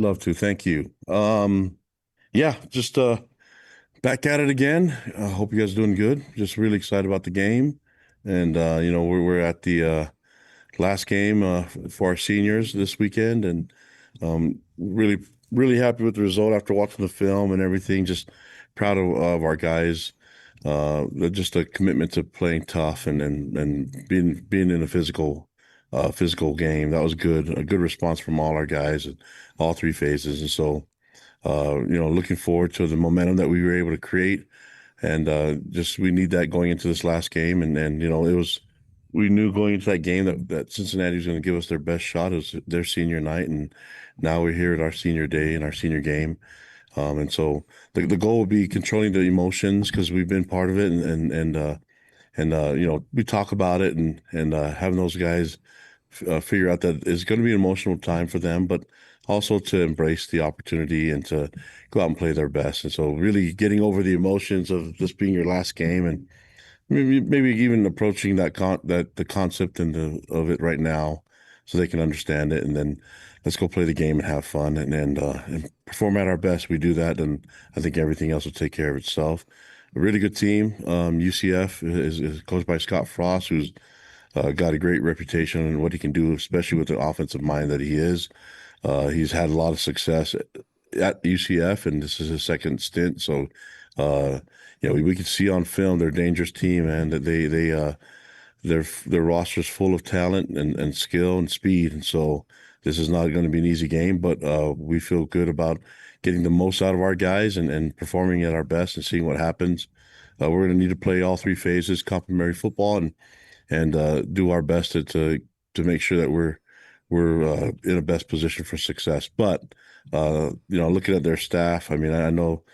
Love to. Thank you. Yeah, just back at it again. I hope you guys are doing good. Just really excited about the game. And we're at the last game for our seniors this weekend, and really really happy with the result after watching the film and everything. Just proud of our guys. Just a commitment to playing tough and being in a physical game. That was good. A good response from all our guys at all three phases. And so looking forward to the momentum that we were able to create, and just we need that going into this last game. And we knew going into that game that Cincinnati was going to give us their best shot. It was their senior night, and now we're here at our senior day and our senior game. And so the goal would be controlling the emotions because we've been part of it, and we talk about it, and having those guys figure out that it's going to be an emotional time for them, but also to embrace the opportunity and to go out and play their best. And so really getting over the emotions of this being your last game, and maybe even approaching the concept of it right now so they can understand it, and then let's go play the game and have fun and perform at our best. We do that, and I think everything else will take care of itself. A really good team. UCF is coached by Scott Frost, who's got a great reputation and what he can do, especially with the offensive mind that he is. He's had a lot of success at UCF, and this is his second stint. So, we can see on film they're a dangerous team, and that their roster's full of talent and skill and speed. And so this is not going to be an easy game, but we feel good about getting the most out of our guys and performing at our best and seeing what happens. We're going to need to play all three phases, complementary football, and do our best to make sure that we're in a best position for success. But looking at their staff, I mean, I know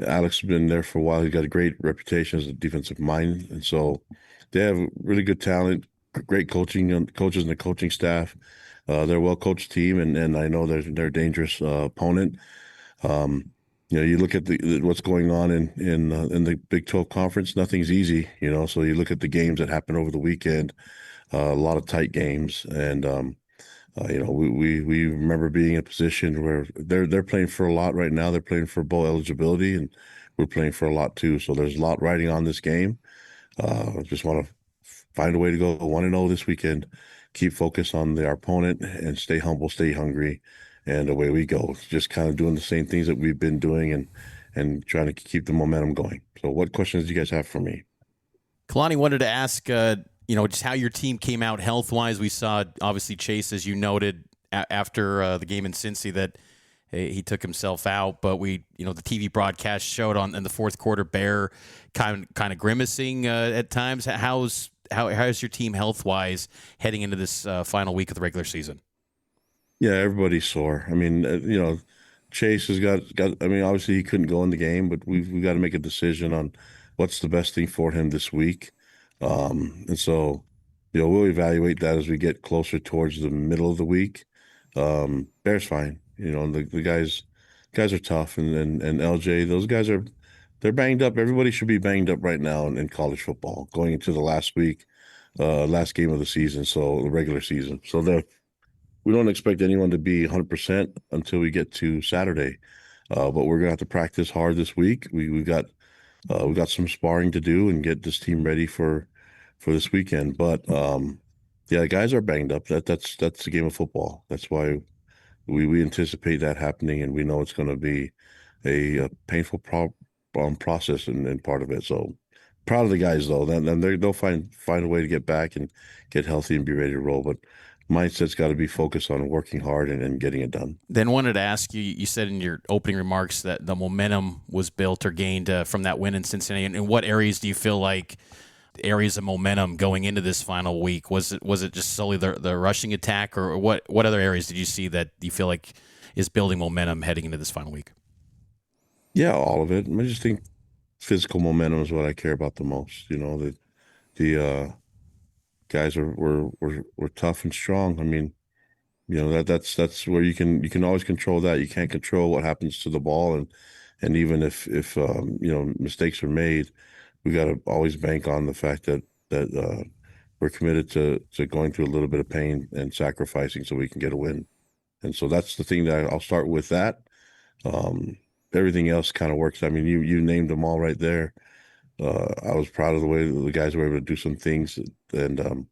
Alex has been there for a while. He's got a great reputation as a defensive mind, and so they have really good talent, great coaching and coaches and the coaching staff. They're a well-coached team, and I know they're a dangerous opponent. You look at what's going on in the Big 12 conference. Nothing's easy, So you look at the games that happened over the weekend, a lot of tight games, and we remember being in a position where they're playing for a lot right now. They're playing for bowl eligibility, and we're playing for a lot too. So there's a lot riding on this game. I just want to find a way to go 1-0 this weekend. Keep focus on our opponent and stay humble, stay hungry, and away we go. Just kind of doing the same things that we've been doing and trying to keep the momentum going. So what questions do you guys have for me? Kalani, wanted to ask, just how your team came out health-wise. We saw, obviously, Chase, as you noted, after the game in Cincy that he took himself out. But the TV broadcast showed in the fourth quarter Bear kind of grimacing at times. How's your team health-wise heading into this final week of the regular season? Yeah, everybody's sore. I mean, Chase has got. I mean, obviously he couldn't go in the game, but we've got to make a decision on what's the best thing for him this week. And so, we'll evaluate that as we get closer towards the middle of the week. Bear's fine. The guys are tough, and LJ, those guys they're banged up. Everybody should be banged up right now in college football going into the last week, last game of the season, so the regular season. So we don't expect anyone to be 100% until we get to Saturday. But we're gonna have to practice hard this week. We've got some sparring to do and get this team ready for this weekend. But yeah, the guys are banged up. That's the game of football. That's why we anticipate that happening, and we know it's going to be a painful process and part of it. So proud of the guys though. Then they'll find a way to get back and get healthy and be ready to roll. But mindset's got to be focused on working hard and getting it done. Then wanted to ask you, you said in your opening remarks that the momentum was built or gained from that win in Cincinnati. And in what areas do you feel like areas of momentum going into this final week? Was it just solely the rushing attack, or what other areas did you see that you feel like is building momentum heading into this final week? Yeah, all of it. I just think physical momentum is what I care about the most. The guys were tough and strong. I mean, that's where you can always control that. You can't control what happens to the ball, and even if mistakes are made, we got to always bank on the fact that we're committed to going through a little bit of pain and sacrificing so we can get a win. And so that's the thing that I'll start with that. Um, Everything else kind of works. I mean, you named them all right there. I was proud of the way the guys were able to do some things and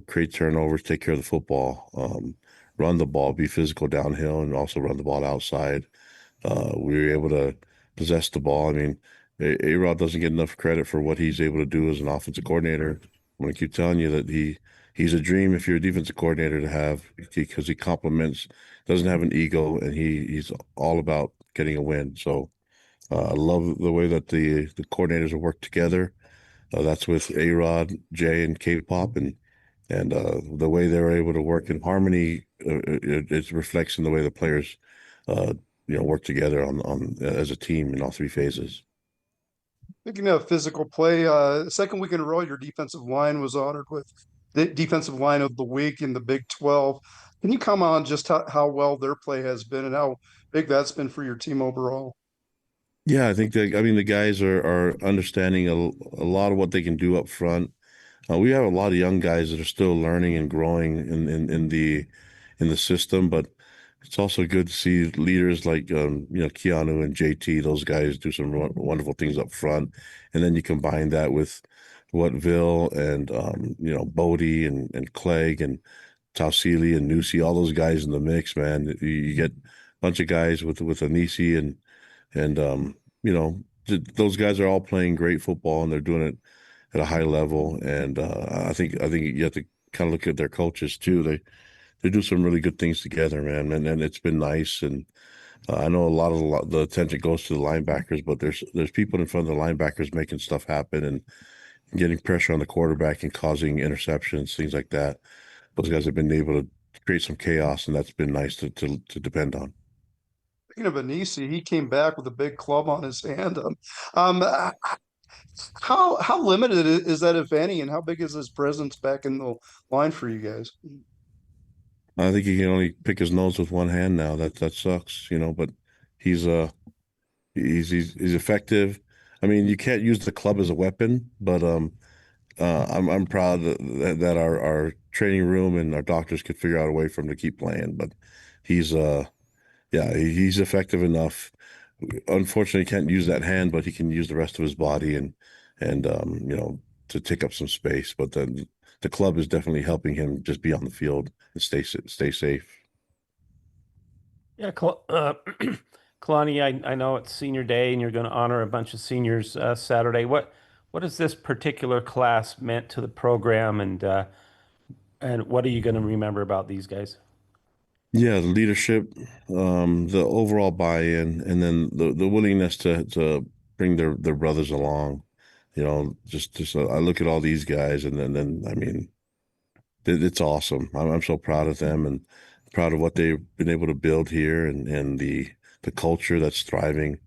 create turnovers, take care of the football, run the ball, be physical downhill, and also run the ball outside. We were able to possess the ball. I mean, A-Rod doesn't get enough credit for what he's able to do as an offensive coordinator. I'm going to keep telling you that he's a dream if you're a defensive coordinator to have, because he compliments, doesn't have an ego, and he's all about getting a win. So I love the way that the coordinators have worked together. That's with A-Rod, Jay, and K-Pop, and the way they were able to work in harmony, it reflects in the way the players, uh, work together on as a team in all three phases. Speaking of physical play, second week in a row, your defensive line was honored with the defensive line of the week in the Big 12. Can you comment on just how well their play has been and how big that's been for your team overall? Yeah, I think that, I mean, the guys are understanding a lot of what they can do up front. We have a lot of young guys that are still learning and growing in the system, but it's also good to see leaders like Keanu and JT. Those guys do some wonderful things up front, and then you combine that with what Vil and Bodie and Clegg and Tausili and Nusi, all those guys in the mix, man. You get a bunch of guys with Anisi and those guys are all playing great football and they're doing it at a high level. And I think you have to kind of look at their coaches too. They do some really good things together, man, and it's been nice. And I know a lot of the attention goes to the linebackers, but there's people in front of the linebackers making stuff happen and getting pressure on the quarterback and causing interceptions, things like that. Those guys have been able to create some chaos, and that's been nice to depend on. Speaking of Anisi, he came back with a big club on his hand. Um, how limited is that, if any, and how big is his presence back in the line for you guys? I think he can only pick his nose with one hand now. That sucks, but he's he's effective. I mean, you can't use the club as a weapon, but I'm proud that our training room and our doctors could figure out a way for him to keep playing. But he's yeah, he's effective enough. Unfortunately, he can't use that hand, but he can use the rest of his body and to take up some space. But the club is definitely helping him just be on the field and stay safe. Yeah, Kalani, I know it's senior day and you're going to honor a bunch of seniors Saturday. What has this particular class meant to the program, and what are you going to remember about these guys? Yeah, the leadership, the overall buy-in, and then the willingness to bring their brothers along. Just I look at all these guys, and then I mean, it's awesome. I'm so proud of them and proud of what they've been able to build here and the culture that's thriving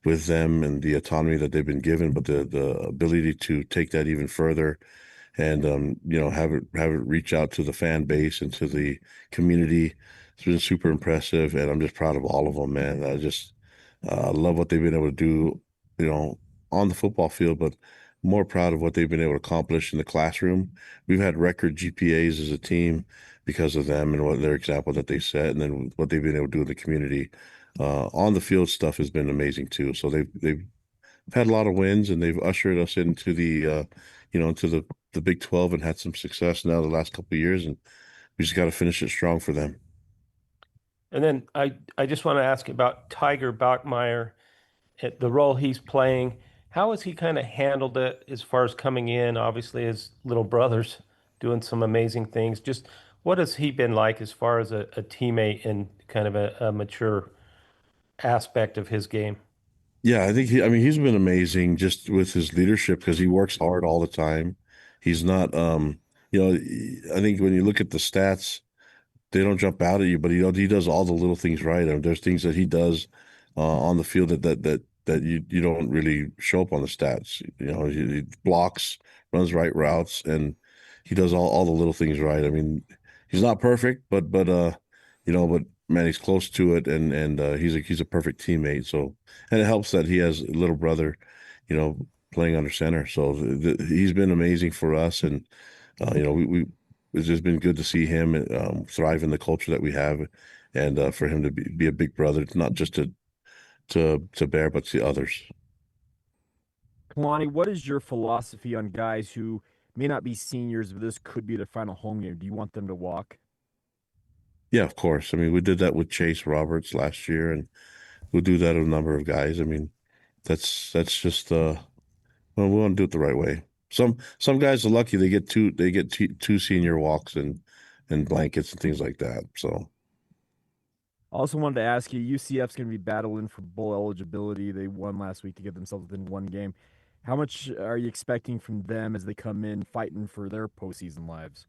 with them and the autonomy that they've been given, but the ability to take that even further and have it reach out to the fan base and to the community. It's been super impressive, and I'm just proud of all of them, man. I just love what they've been able to do, on the football field, but more proud of what they've been able to accomplish in the classroom. We've had record GPAs as a team because of them and what their example that they set, and then what they've been able to do in the community. On the field stuff has been amazing too. So they've had a lot of wins, and they've ushered us into the Big 12 and had some success now the last couple of years, and we just got to finish it strong for them. And then I just want to ask about Tiger Bachmeyer, the role he's playing. How has he kind of handled it as far as coming in? Obviously, his little brother's doing some amazing things. Just what has he been like as far as a teammate and kind of a mature aspect of his game? Yeah, I think I mean, he's been amazing just with his leadership because he works hard all the time. He's not, I think when you look at the stats, they don't jump out at you, but he does all the little things right. I mean, there's things that he does on the field that you don't really show up on the stats. He blocks, runs right routes, and he does all the little things right. I mean, he's not perfect, but man, he's close to it, and he's a perfect teammate. So, and it helps that he has a little brother, playing under center. So he's been amazing for us, and we it's just been good to see him thrive in the culture that we have and for him to be a big brother, not just to Bear, but to others. Kalani, what is your philosophy on guys who may not be seniors, but this could be their final home game? Do you want them to walk? Yeah, of course. I mean, we did that with Chase Roberts last year, and we'll do that with a number of guys. I mean, that's just well, we want to do it the right way. Some guys are lucky; they get two senior walks and blankets and things like that. So Also wanted to ask you, UCF's going to be battling for bowl eligibility. They won last week to get themselves within one game. How much are you expecting from them as they come in fighting for their postseason lives?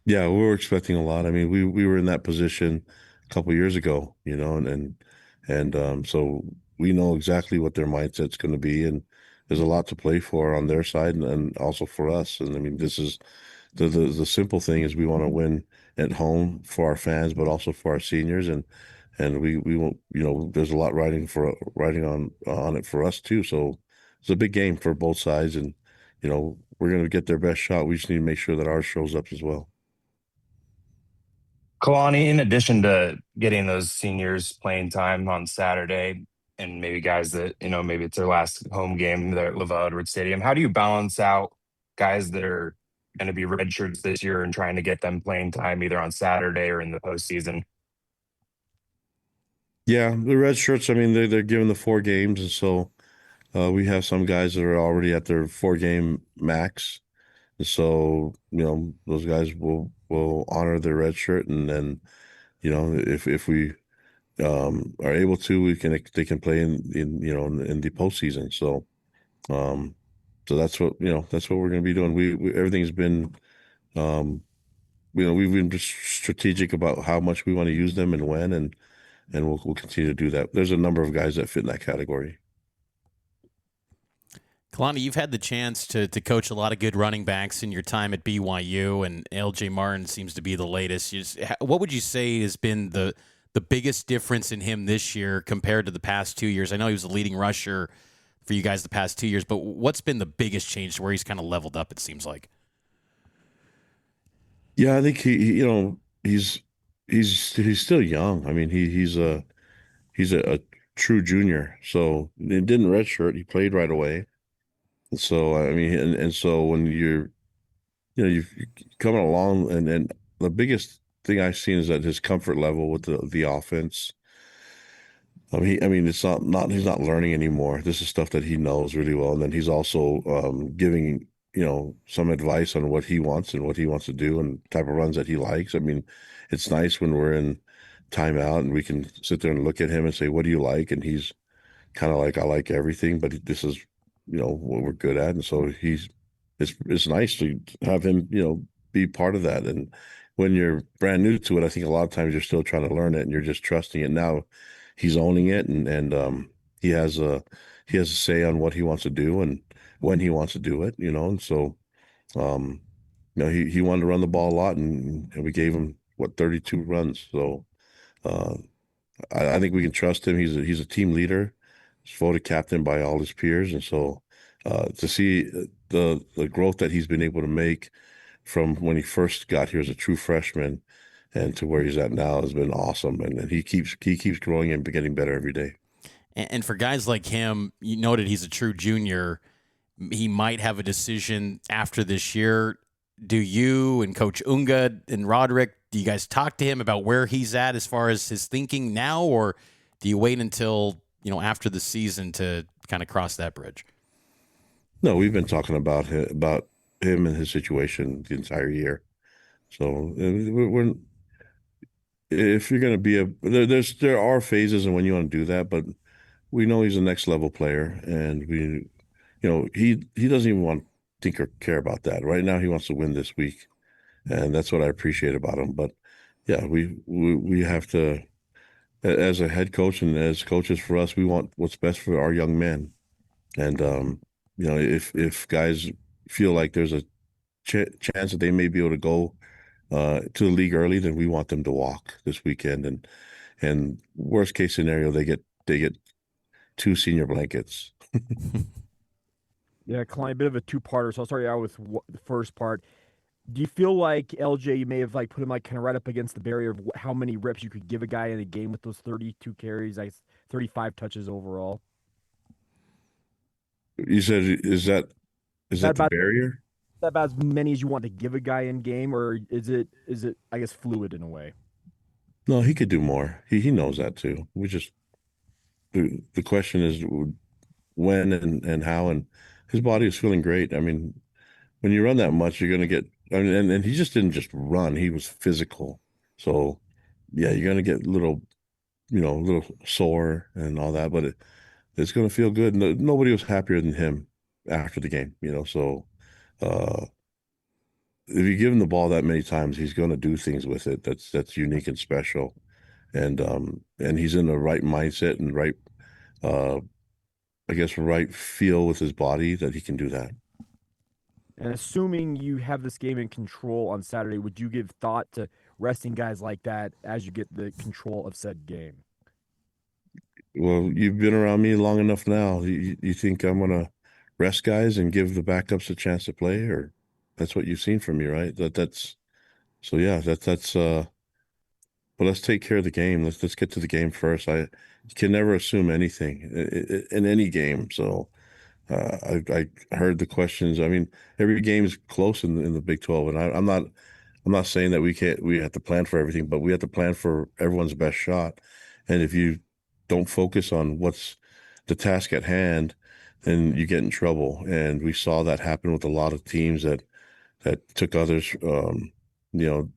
yeah, we were expecting a lot. I mean, we were in that position a couple years ago, and so we know exactly what their mindset's going to be, and there's a lot to play for on their side and also for us. And I mean, this is the simple thing is we want to win at home for our fans, but also for our seniors, and we won't, there's a lot riding on it for us too. So it's a big game for both sides, and we're going to get their best shot. We just need to make sure that ours shows up as well. Kalani, in addition to getting those seniors playing time on Saturday and maybe guys that, maybe it's their last home game there at LaVell Edwards Stadium, how do you balance out guys that are going to be redshirts this year and trying to get them playing time either on Saturday or in the postseason? Yeah, the red shirts, I mean, they're given the 4 games, and so we have some guys that are already at their 4-game max. And so, those guys will honor their red shirt, and then, if we are able to, they can play in the postseason. So that's what we're going to be doing. We everything's been we've been just strategic about how much we want to use them and when, and we'll continue to do that. There's a number of guys that fit in that category. Kalani, you've had the chance to coach a lot of good running backs in your time at BYU, and LJ Martin seems to be the latest. What would you say has been the biggest difference in him this year compared to the past 2 years? I know he was the leading rusher for you guys the past 2 years, but what's been the biggest change to where he's kind of leveled up, it seems like? Yeah, I think he's still young. I mean, he's a true junior. So he didn't redshirt. He played right away. And so I mean, and so when you're coming along, and the biggest thing I've seen is that his comfort level with the offense. I mean, it's not he's not learning anymore. This is stuff that he knows really well, and then he's also giving some advice on what he wants and what he wants to do and type of runs that he likes. I mean, it's nice when we're in timeout and we can sit there and look at him and say, "What do you like?" And he's kind of like, "I like everything, but this is what we're good at." And so it's nice to have him be part of that. And when you're brand new to it, I think a lot of times you're still trying to learn it and you're just trusting it. Now he's owning it, and he has a say on what he wants to do and when he wants to do it. And so um, he wanted to run the ball a lot, and we gave him 32 runs. So uh, I think we can trust him. He's a team leader. He's voted captain by all his peers, and so to see the growth that he's been able to make from when he first got here as a true freshman and to where he's at now has been awesome. And he keeps growing and getting better every day. And for guys like him, you noted he's a true junior. He might have a decision after this year. Do you and Coach Unga and Roderick, do you guys talk to him about where he's at as far as his thinking now, or do you wait until after the season to kind of cross that bridge? No, we've been talking about him and his situation the entire year. So we're if you're going to be there are phases and when you want to do that, but we know he's a next level player, and he doesn't even want to think or care about that right now. He wants to win this week, and that's what I appreciate about him. But yeah, we have to, as a head coach and as coaches for us, we want what's best for our young men. And if guys feel like there's a chance that they may be able to go to the league early, then we want them to walk this weekend. And worst case scenario, they get 2 senior blankets. Yeah, Kalani, a bit of a two-parter. So I'll start you out with the first part. Do you feel like LJ, you may have like put him like kind of right up against the barrier of how many reps you could give a guy in a game with those 32 carries, 35 touches overall? You said, is That that the about barrier? that about as many as you want to give a guy in game, or is it I guess fluid in a way? No, he could do more. He knows that too. We just the question is when and how, and his body is feeling great. I mean, when you run that much, you're gonna get. I mean, and he just didn't just run; he was physical. So, yeah, you're gonna get a little sore and all that, but it's gonna feel good. No, nobody was happier than him after the game. So uh, if you give him the ball that many times, he's gonna do things with it that's unique and special. And he's in the right mindset and right, uh, I guess, right feel with his body that he can do that. And assuming you have this game in control on Saturday, would you give thought to resting guys like that as you get the control of said game? Well, you've been around me long enough now. You think I'm gonna rest guys and give the backups a chance to play, or that's what you've seen from me, right? That's so yeah, that's but let's take care of the game. Let's get to the game first. You can never assume anything in any game. So I heard the questions. I mean, every game is close in the Big 12, and I'm not saying that we have to plan for everything, but we have to plan for everyone's best shot. And if you don't focus on what's the task at hand, then you get in trouble. And we saw that happen with a lot of teams that took others, you know,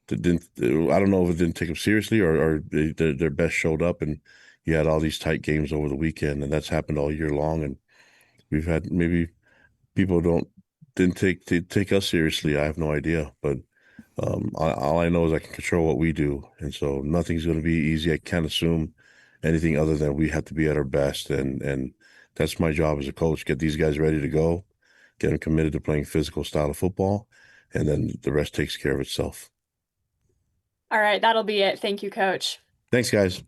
that didn't. I don't know if it didn't take them seriously or their best showed up, and you had all these tight games over the weekend, and that's happened all year long. And we've had maybe people didn't take us seriously. I have no idea, but all I know is I can control what we do, and so nothing's going to be easy. I can't assume anything other than we have to be at our best, and that's my job as a coach: get these guys ready to go, get them committed to playing physical style of football, and then the rest takes care of itself. All right, that'll be it. Thank you, Coach. Thanks, guys.